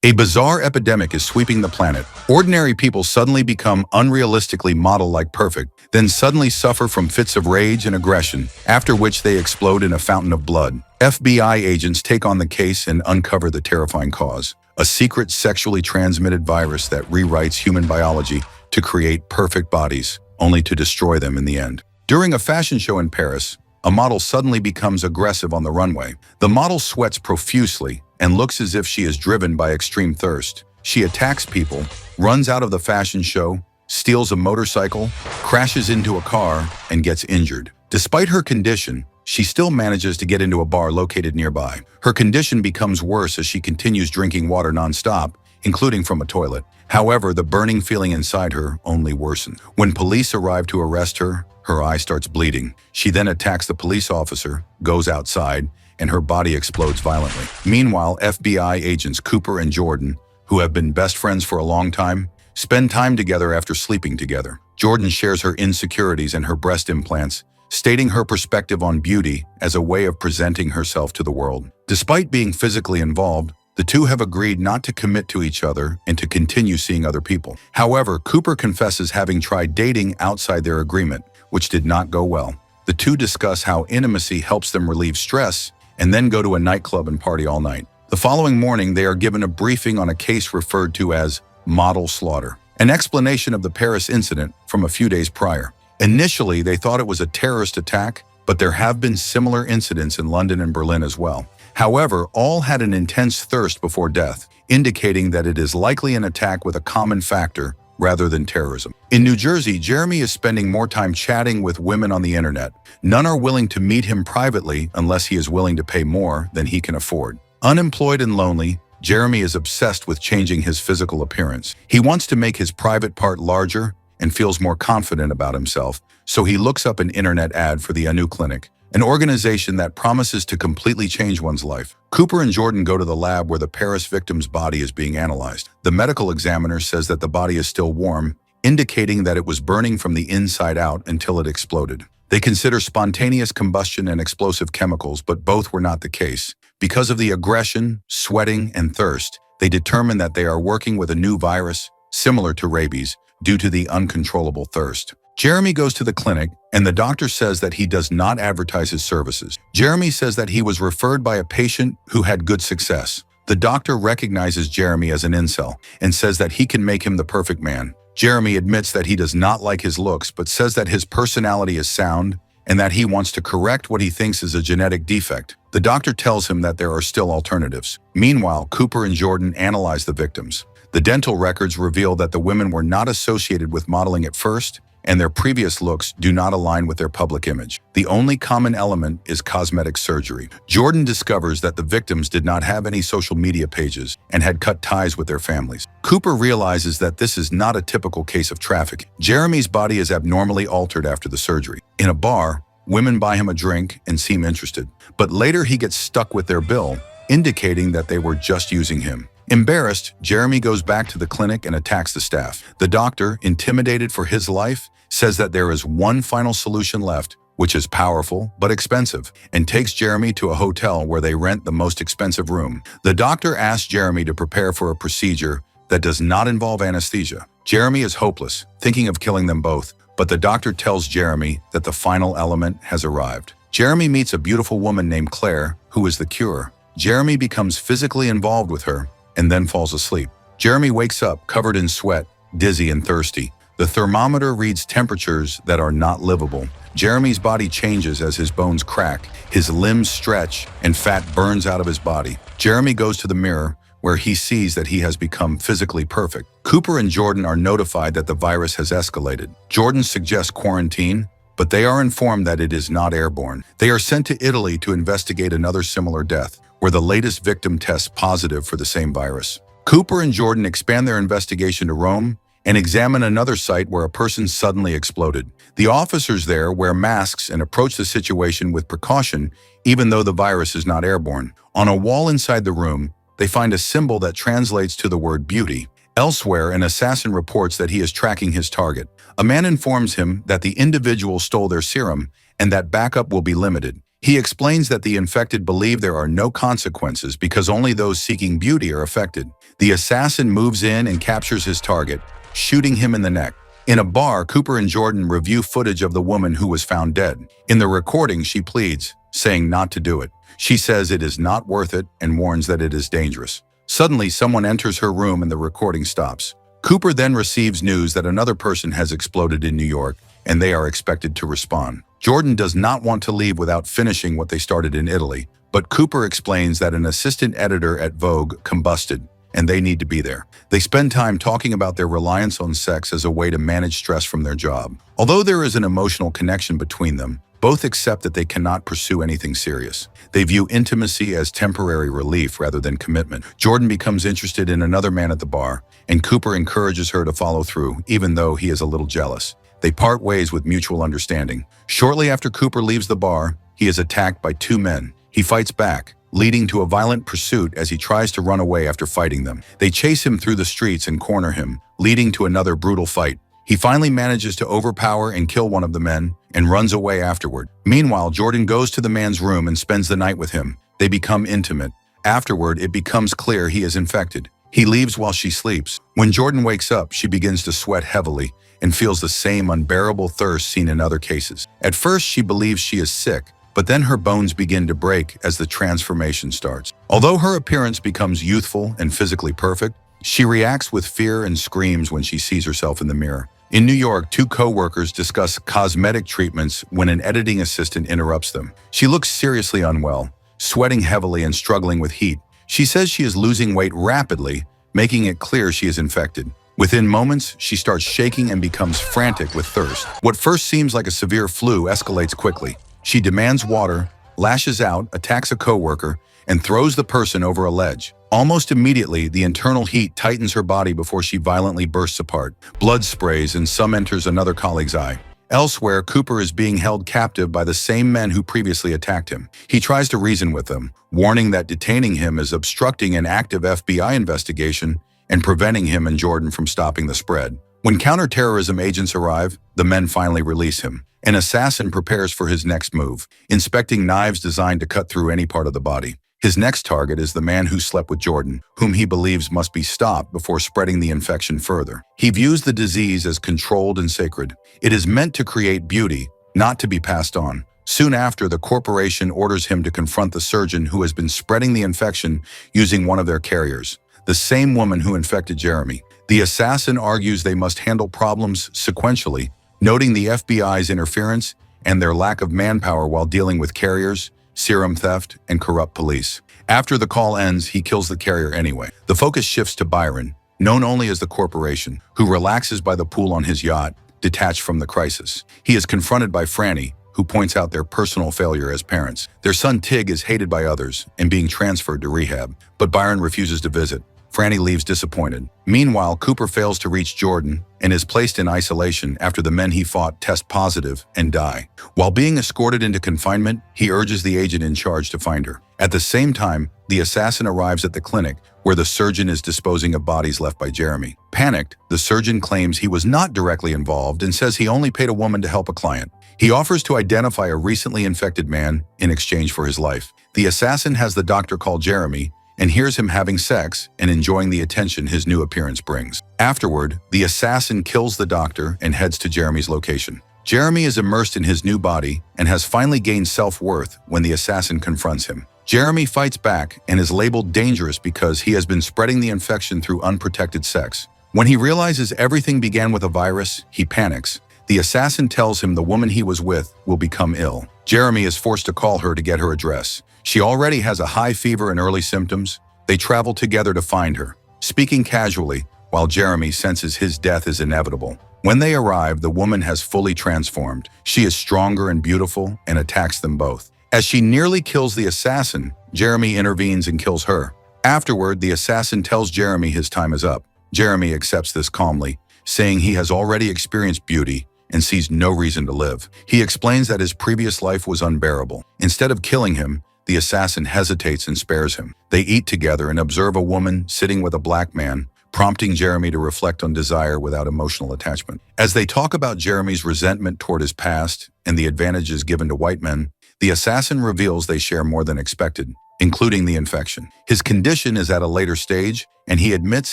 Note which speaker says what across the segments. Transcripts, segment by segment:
Speaker 1: A bizarre epidemic is sweeping the planet. Ordinary people suddenly become unrealistically model-like perfect, then suddenly suffer from fits of rage and aggression, after which they explode in a fountain of blood. FBI agents take on the case and uncover the terrifying cause: a secret sexually transmitted virus that rewrites human biology to create perfect bodies, only to destroy them in the end. During a fashion show in Paris, a model suddenly becomes aggressive on the runway. The model sweats profusely and looks as if she is driven by extreme thirst. She attacks people, runs out of the fashion show, steals a motorcycle, crashes into a car, and gets injured. Despite her condition, she still manages to get into a bar located nearby. Her condition becomes worse as she continues drinking water non-stop, including from a toilet. However, the burning feeling inside her only worsens. When police arrive to arrest her, her eye starts bleeding. She then attacks the police officer, goes outside, and her body explodes violently. Meanwhile, FBI agents Cooper and Jordan, who have been best friends for a long time, spend time together after sleeping together. Jordan shares her insecurities and her breast implants, stating her perspective on beauty as a way of presenting herself to the world. Despite being physically involved, the two have agreed not to commit to each other and to continue seeing other people. However, Cooper confesses having tried dating outside their agreement, which did not go well. The two discuss how intimacy helps them relieve stress and then go to a nightclub and party all night. The following morning, they are given a briefing on a case referred to as model slaughter, an explanation of the Paris incident from a few days prior. Initially, they thought it was a terrorist attack, but there have been similar incidents in London and Berlin as well. However, all had an intense thirst before death, indicating that it is likely an attack with a common factor rather than terrorism. In New Jersey, Jeremy is spending more time chatting with women on the internet. None are willing to meet him privately unless he is willing to pay more than he can afford. Unemployed and lonely, Jeremy is obsessed with changing his physical appearance. He wants to make his private part larger and feels more confident about himself, so he looks up an internet ad for the Anu Clinic, an organization that promises to completely change one's life. Cooper and Jordan go to the lab where the Paris victim's body is being analyzed. The medical examiner says that the body is still warm, indicating that it was burning from the inside out until it exploded. They consider spontaneous combustion and explosive chemicals, but both were not the case. Because of the aggression, sweating, and thirst, they determine that they are working with a new virus, similar to rabies, due to the uncontrollable thirst. Jeremy goes to the clinic, and the doctor says that he does not advertise his services. Jeremy says that he was referred by a patient who had good success. The doctor recognizes Jeremy as an incel and says that he can make him the perfect man. Jeremy admits that he does not like his looks, but says that his personality is sound and that he wants to correct what he thinks is a genetic defect. The doctor tells him that there are still alternatives. Meanwhile, Cooper and Jordan analyze the victims. The dental records reveal that the women were not associated with modeling at first, and their previous looks do not align with their public image. The only common element is cosmetic surgery. Jordan discovers that the victims did not have any social media pages and had cut ties with their families. Cooper realizes that this is not a typical case of trafficking. Jeremy's body is abnormally altered after the surgery. In a bar, women buy him a drink and seem interested, but later he gets stuck with their bill, indicating that they were just using him. Embarrassed, Jeremy goes back to the clinic and attacks the staff. The doctor, intimidated for his life, says that there is one final solution left, which is powerful but expensive, and takes Jeremy to a hotel where they rent the most expensive room. The doctor asks Jeremy to prepare for a procedure that does not involve anesthesia. Jeremy is hopeless, thinking of killing them both, but the doctor tells Jeremy that the final element has arrived. Jeremy meets a beautiful woman named Claire, who is the cure. Jeremy becomes physically involved with her and then falls asleep. Jeremy wakes up covered in sweat, dizzy and thirsty. The thermometer reads temperatures that are not livable. Jeremy's body changes as his bones crack, his limbs stretch, and fat burns out of his body. Jeremy goes to the mirror, where he sees that he has become physically perfect. Cooper and Jordan are notified that the virus has escalated. Jordan suggests quarantine, but they are informed that it is not airborne. They are sent to Italy to investigate another similar death, where the latest victim tests positive for the same virus. Cooper and Jordan expand their investigation to Rome and examine another site where a person suddenly exploded. The officers there wear masks and approach the situation with precaution, even though the virus is not airborne. On a wall inside the room, they find a symbol that translates to the word beauty. Elsewhere, an assassin reports that he is tracking his target. A man informs him that the individual stole their serum and that backup will be limited. He explains that the infected believe there are no consequences because only those seeking beauty are affected. The assassin moves in and captures his target, shooting him in the neck. In a bar, Cooper and Jordan review footage of the woman who was found dead. In the recording, she pleads, saying not to do it. She says it is not worth it and warns that it is dangerous. Suddenly, someone enters her room and the recording stops. Cooper then receives news that another person has exploded in New York, and they are expected to respond. Jordan does not want to leave without finishing what they started in Italy, but Cooper explains that an assistant editor at Vogue combusted, and they need to be there. They spend time talking about their reliance on sex as a way to manage stress from their job. Although there is an emotional connection between them, both accept that they cannot pursue anything serious. They view intimacy as temporary relief rather than commitment. Jordan becomes interested in another man at the bar, and Cooper encourages her to follow through, even though he is a little jealous. They part ways with mutual understanding. Shortly after Cooper leaves the bar, he is attacked by two men. He fights back, leading to a violent pursuit as he tries to run away after fighting them. They chase him through the streets and corner him, leading to another brutal fight. He finally manages to overpower and kill one of the men and runs away afterward. Meanwhile, Jordan goes to the man's room and spends the night with him. They become intimate. Afterward, it becomes clear he is infected. He leaves while she sleeps. When Jordan wakes up, she begins to sweat heavily and feels the same unbearable thirst seen in other cases. At first, she believes she is sick, but then her bones begin to break as the transformation starts. Although her appearance becomes youthful and physically perfect, she reacts with fear and screams when she sees herself in the mirror. In New York, two co-workers discuss cosmetic treatments when an editing assistant interrupts them. She looks seriously unwell, sweating heavily and struggling with heat. She says she is losing weight rapidly, making it clear she is infected. Within moments, she starts shaking and becomes frantic with thirst. What first seems like a severe flu escalates quickly. She demands water, lashes out, attacks a co-worker, and throws the person over a ledge. Almost immediately, the internal heat tightens her body before she violently bursts apart. Blood sprays and some enters another colleague's eye. Elsewhere, Cooper is being held captive by the same men who previously attacked him. He tries to reason with them, warning that detaining him is obstructing an active FBI investigation and preventing him and Jordan from stopping the spread. When counterterrorism agents arrive, the men finally release him. An assassin prepares for his next move, inspecting knives designed to cut through any part of the body. His next target is the man who slept with Jordan, whom he believes must be stopped before spreading the infection further. He views the disease as controlled and sacred. It is meant to create beauty, not to be passed on. Soon after, the corporation orders him to confront the surgeon who has been spreading the infection using one of their carriers, the same woman who infected Jeremy. The assassin argues they must handle problems sequentially, noting the FBI's interference and their lack of manpower while dealing with carriers, serum theft, and corrupt police. After the call ends, he kills the carrier anyway. The focus shifts to Byron, known only as the Corporation, who relaxes by the pool on his yacht, detached from the crisis. He is confronted by Franny, who points out their personal failure as parents. Their son Tig is hated by others and being transferred to rehab, but Byron refuses to visit. Franny leaves disappointed. Meanwhile, Cooper fails to reach Jordan and is placed in isolation after the men he fought test positive and die. While being escorted into confinement, he urges the agent in charge to find her. At the same time, the assassin arrives at the clinic where the surgeon is disposing of bodies left by Jeremy. Panicked, the surgeon claims he was not directly involved and says he only paid a woman to help a client. He offers to identify a recently infected man in exchange for his life. The assassin has the doctor call Jeremy and hears him having sex and enjoying the attention his new appearance brings. Afterward, the assassin kills the doctor and heads to Jeremy's location. Jeremy is immersed in his new body and has finally gained self-worth when the assassin confronts him. Jeremy fights back and is labeled dangerous because he has been spreading the infection through unprotected sex. When he realizes everything began with a virus, he panics. The assassin tells him the woman he was with will become ill. Jeremy is forced to call her to get her address. She already has a high fever and early symptoms. They travel together to find her, speaking casually, while Jeremy senses his death is inevitable. When they arrive, the woman has fully transformed. She is stronger and beautiful and attacks them both. As she nearly kills the assassin, Jeremy intervenes and kills her. Afterward, the assassin tells Jeremy his time is up. Jeremy accepts this calmly, saying he has already experienced beauty and sees no reason to live. He explains that his previous life was unbearable. Instead of killing him, the assassin hesitates and spares him. They eat together and observe a woman sitting with a black man, prompting Jeremy to reflect on desire without emotional attachment. As they talk about Jeremy's resentment toward his past and the advantages given to white men, the assassin reveals they share more than expected. including the infection. His condition is at a later stage, and he admits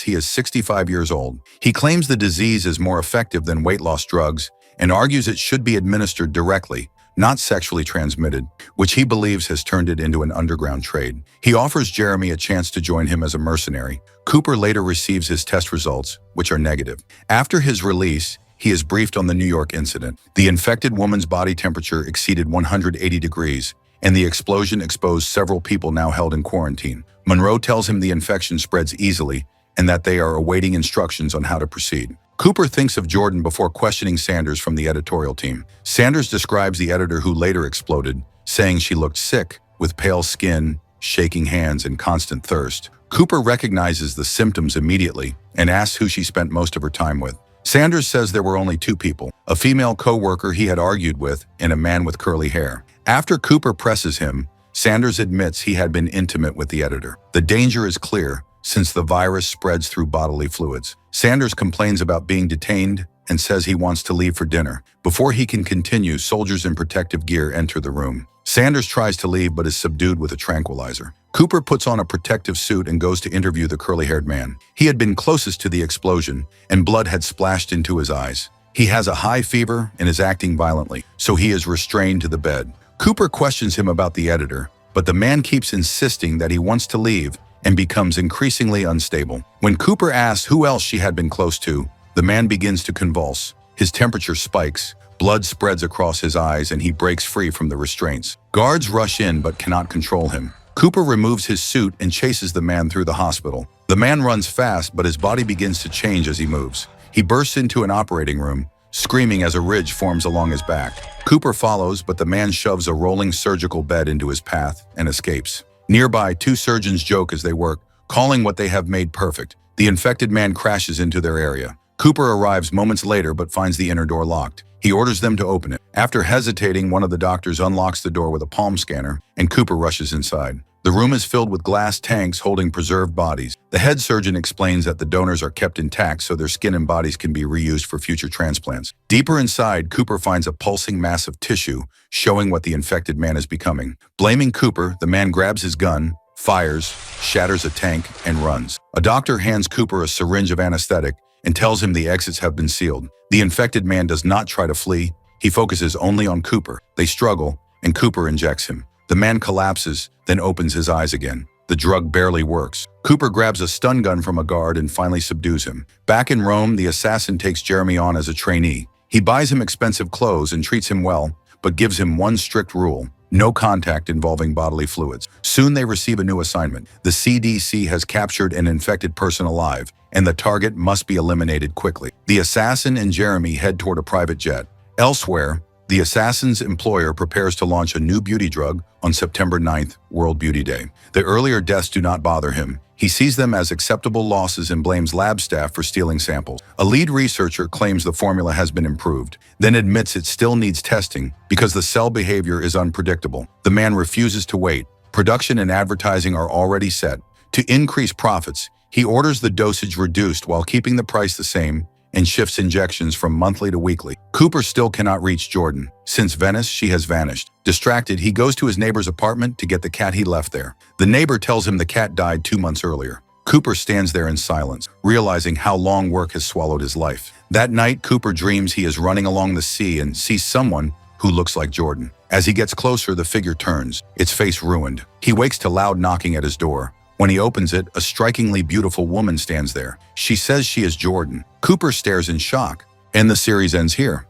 Speaker 1: he is 65 years old. He claims the disease is more effective than weight loss drugs and argues it should be administered directly, not sexually transmitted, which he believes has turned it into an underground trade. He offers Jeremy a chance to join him as a mercenary. Cooper later receives his test results, which are negative. After his release, he is briefed on the New York incident. The infected woman's body temperature exceeded 180 degrees, and the explosion exposed several people now held in quarantine. Monroe tells him the infection spreads easily and that they are awaiting instructions on how to proceed. Cooper thinks of Jordan before questioning Sanders from the editorial team. Sanders describes the editor who later exploded, saying she looked sick, with pale skin, shaking hands, and constant thirst. Cooper recognizes the symptoms immediately and asks who she spent most of her time with. Sanders says there were only two people, a female co-worker he had argued with and a man with curly hair. After Cooper presses him, Sanders admits he had been intimate with the editor. The danger is clear, since the virus spreads through bodily fluids. Sanders complains about being detained and says he wants to leave for dinner. Before he can continue, soldiers in protective gear enter the room. Sanders tries to leave but is subdued with a tranquilizer. Cooper puts on a protective suit and goes to interview the curly-haired man. He had been closest to the explosion, and blood had splashed into his eyes. He has a high fever and is acting violently, so he is restrained to the bed. Cooper questions him about the editor, but the man keeps insisting that he wants to leave and becomes increasingly unstable. When Cooper asks who else she had been close to, the man begins to convulse. His temperature spikes, blood spreads across his eyes, and he breaks free from the restraints. Guards rush in but cannot control him. Cooper removes his suit and chases the man through the hospital. The man runs fast, but his body begins to change as he moves. He bursts into an operating room, screaming as a ridge forms along his back. Cooper follows, but the man shoves a rolling surgical bed into his path and escapes. Nearby, two surgeons joke as they work, calling what they have made perfect. The infected man crashes into their area. Cooper arrives moments later but finds the inner door locked. He orders them to open it. After hesitating, one of the doctors unlocks the door with a palm scanner, and Cooper rushes inside. The room is filled with glass tanks holding preserved bodies. The head surgeon explains that the donors are kept intact so their skin and bodies can be reused for future transplants. Deeper inside, Cooper finds a pulsing mass of tissue, showing what the infected man is becoming. Blaming Cooper, the man grabs his gun, fires, shatters a tank, and runs. A doctor hands Cooper a syringe of anesthetic and tells him the exits have been sealed. The infected man does not try to flee. He focuses only on Cooper. They struggle, and Cooper injects him. The man collapses, then opens his eyes again. The drug barely works. Cooper grabs a stun gun from a guard and finally subdues him. Back in Rome, the assassin takes Jeremy on as a trainee. He buys him expensive clothes and treats him well, but gives him one strict rule: no contact involving bodily fluids. Soon they receive a new assignment. The CDC has captured an infected person alive, and the target must be eliminated quickly. The assassin and Jeremy head toward a private jet. Elsewhere, the assassin's employer prepares to launch a new beauty drug on September 9th, World Beauty Day. The earlier deaths do not bother him. He sees them as acceptable losses and blames lab staff for stealing samples. A lead researcher claims the formula has been improved, then admits it still needs testing because the cell behavior is unpredictable. The man refuses to wait. Production and advertising are already set. To increase profits, he orders the dosage reduced while keeping the price the same and shifts injections from monthly to weekly. Cooper still cannot reach Jordan. Since Venice, she has vanished. Distracted, he goes to his neighbor's apartment to get the cat he left there. The neighbor tells him the cat died 2 months earlier. Cooper stands there in silence, realizing how long work has swallowed his life. That night, Cooper dreams he is running along the sea and sees someone who looks like Jordan. As he gets closer, the figure turns, its face ruined. He wakes to loud knocking at his door. When he opens it, a strikingly beautiful woman stands there. She says she is Jordan. Cooper stares in shock, and the series ends here.